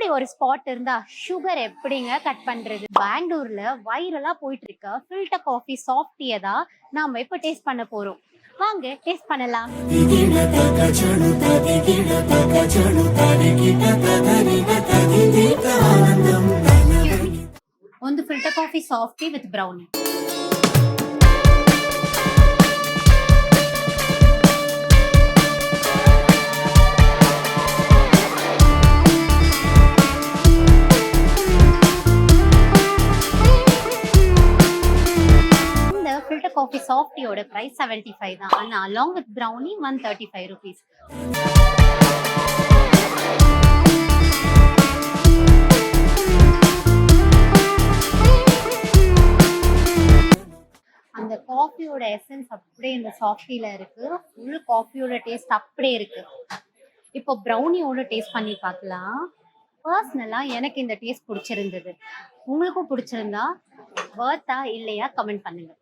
இப்படி ஒரு ஸ்பாட் இருந்தா சுகர் எப்படிங்க கட் பண்றது? பெங்களூர்ல வைரலா போயிட்டு இருக்க ஃபில்டர் காஃபி சாஃப்ட் டீயை தான் நாம இப்ப டேஸ்ட் பண்ண போறோம். வாங்க டேஸ்ட் பண்ணலாம். ಒಂದು filter coffee soft tea with brownie. Filter coffee soft டீயோட பிரைஸ் 75 தான். ஆனா along with brownie 135 rupees. அந்த காஃபியோட எசன்ஸ் அப்படியே இந்த சாஃப்ட் டீல இருக்கு. ஃபுல் காஃபியோட டேஸ்ட் அப்படியே இருக்கு. இப்போ ப்ரௌனியோட டேஸ்ட் பண்ணி பார்க்கலாம். பர்சனலா எனக்கு இந்த டேஸ்ட் பிடிச்சிருந்தது. உங்களுக்கும் பிடிச்சிருந்தா வர்த்தா இல்லையா கமெண்ட் பண்ணுங்க.